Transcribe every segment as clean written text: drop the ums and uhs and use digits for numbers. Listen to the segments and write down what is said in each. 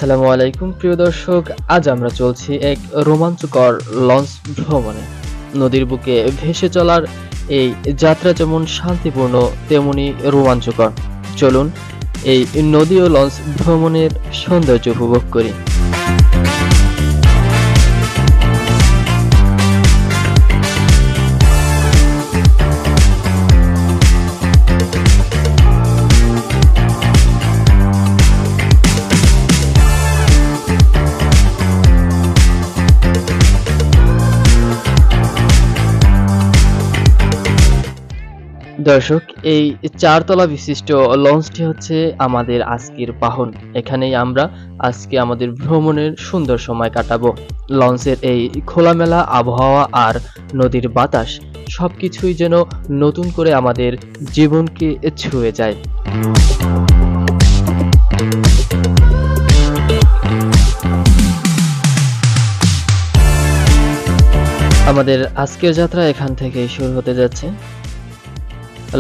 আসসালামু আলাইকুম প্রিয় দর্শক, আজ আমরা চলছি এক রোমাঞ্চকর লঞ্চ ভ্রমণে। নদীর বুকে ভেসে চলার এই যাত্রা যেমন শান্তিপূর্ণ তেমনি রোমাঞ্চকর। চলুন এই নদী ও লঞ্চ ভ্রমণের সৌন্দর্য উপভোগ করি। দর্শক, এই চারতলা বিশিষ্ট লঞ্চটি হচ্ছে আমাদের আজকের বাহন। এখানেই আমরা আজকে আমাদের ভ্রমণের সুন্দর সময় কাটাবো। লঞ্চের এই খোলামেলা আবহাওয়া আর নদীর বাতাস সবকিছুই যেন নতুন করে আমাদের জীবনকে ছুঁয়ে যায়। আমাদের আজকের যাত্রা এখান থেকেই শুরু হতে যাচ্ছে।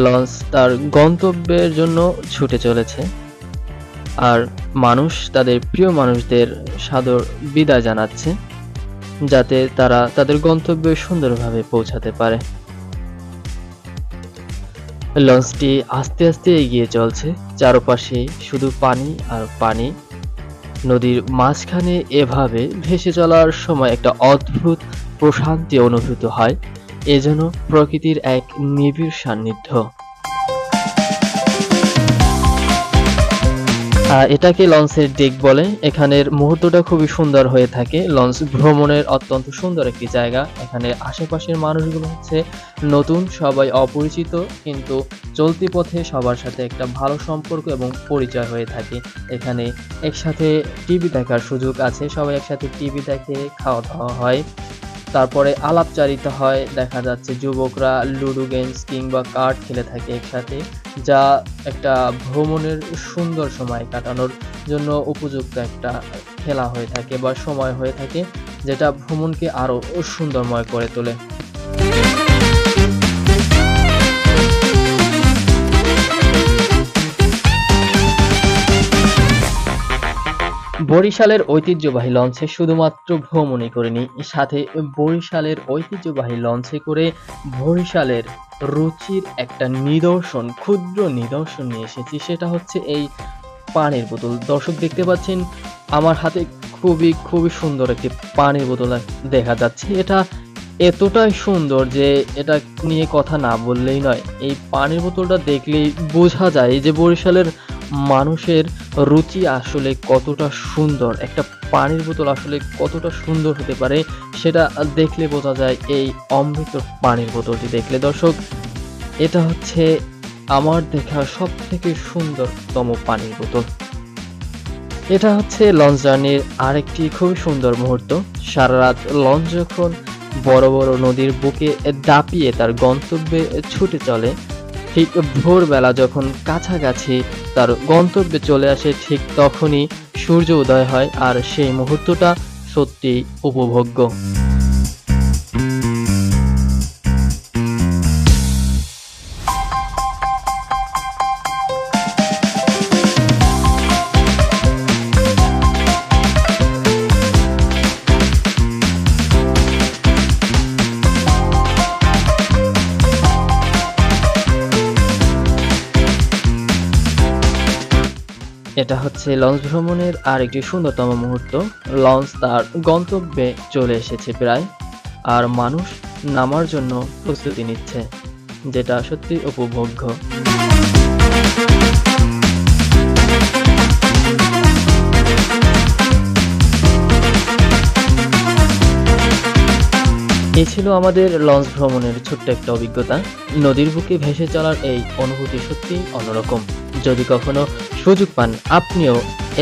লঞ্চ তার গন্তব্যের জন্য ছুটে চলেছে, আর মানুষ তাদের প্রিয় মানুষদের সাদর বিদায় জানাচ্ছে, যাতে তারা তাদের গন্তব্যে সুন্দরভাবে পৌঁছাতে পারে। লঞ্চটি আস্তে আস্তে এগিয়ে চলছে, চারপাশে শুধু পানি আর পানি। নদীর মাঝখানে এভাবে ভেসে চলার সময় একটা অদ্ভুত প্রশান্তি অনুভূত হয়, এ যেন প্রকৃতির এক নিবিড় সান্নিধ্য। এটাকে লঞ্চের ডেক বলে। এখানের মুহূর্তটা খুবই সুন্দর হয়ে থাকে। লঞ্চ ভ্রমণের অত্যন্ত সুন্দর একটি জায়গা। এখানে আশেপাশের মানুষগুলো হচ্ছে নতুন, সবাই অপরিচিত, কিন্তু চলতি পথে সবার সাথে একটা ভালো সম্পর্ক এবং পরিচয় হয়ে থাকে। এখানে একসাথে টিভি দেখার সুযোগ আছে, সবাই একসাথে টিভি দেখে, খাওয়া দাওয়া হয়, তারপরে আলাপচারিতা হয়। দেখা যাচ্ছে যুবকরা লুডো গেমস কিংবা কার্ড খেলে থাকে একসাথে, যা একটা ভ্রমণের সুন্দর সময় কাটানোর জন্য উপযুক্ত একটা খেলা হয়ে থাকে বা সময় হয়ে থাকে, যেটা ভ্রমণকে আরো সুন্দরময় করে তোলে। বরিশালের ঐতিহ্যবাহী লঞ্চে শুধুমাত্র ভ্রমণই করিনি, সাথে বরিশালের ঐতিহ্যবাহী লঞ্চে করে বরিশালের রুচির একটা নিদর্শন, ক্ষুদ্র নিদর্শন নিয়ে এসেছি। সেটা হচ্ছে এই পানির বোতল। দর্শক, দেখতে পাচ্ছেন আমার হাতে খুবই খুবই সুন্দর একটি পানির বোতল দেখা যাচ্ছে। এটা এতটাই সুন্দর যে এটা নিয়ে কথা না বললেই নয়। এই পানির বোতলটা দেখলেই বোঝা যায় যে বরিশালের মানুষের রুচি আসলে কতটা সুন্দর। একটা পানির বোতল আসলে কতটা সুন্দর হতে পারে সেটা দেখলে বোঝা যায় এই অমৃত পানির বোতলটি দেখলে। দর্শক, এটা হচ্ছে আমার দেখা সবথেকে সুন্দরতম পানির বোতল। এটা হচ্ছে লঞ্চ জার্নির আরেকটি খুবই সুন্দর মুহূর্ত। সারা রাত লঞ্চ যখন বড় বড় নদীর বুকে দাপিয়ে তার গন্তব্যে ছুটে চলে, ঠিক ভোরবেলা যখন কাছাকাছি তার গন্তব্যে চলে আসে, ঠিক তখনই সূর্য উদয় হয়, আর সেই মুহূর্তটা সত্যি উপভোগ্য। এটা হচ্ছে লঞ্চ ভ্রমণের আরেকটি সুন্দরতম মুহূর্ত। লঞ্চ তার গন্তব্যে চলে এসেছে প্রায়, আর মানুষ নামার জন্য প্রস্তুতি নিচ্ছে, যেটা সত্যি উপভোগ্য। এই ছিল আমাদের লঞ্চ ভ্রমণের ছোট্ট একটা অভিজ্ঞতা। নদীর বুকে ভেসে চলার এই অনুভূতি সত্যি অন্যরকম। যদি কখনো সুযোগ পান, আপনিও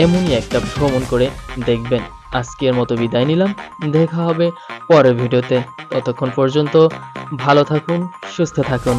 এমনই একটা ভ্রমণ করে দেখবেন। আজকের মতো বিদায় নিলাম, দেখা হবে পরের ভিডিওতে। ততক্ষণ পর্যন্ত ভালো থাকুন, সুস্থ থাকুন।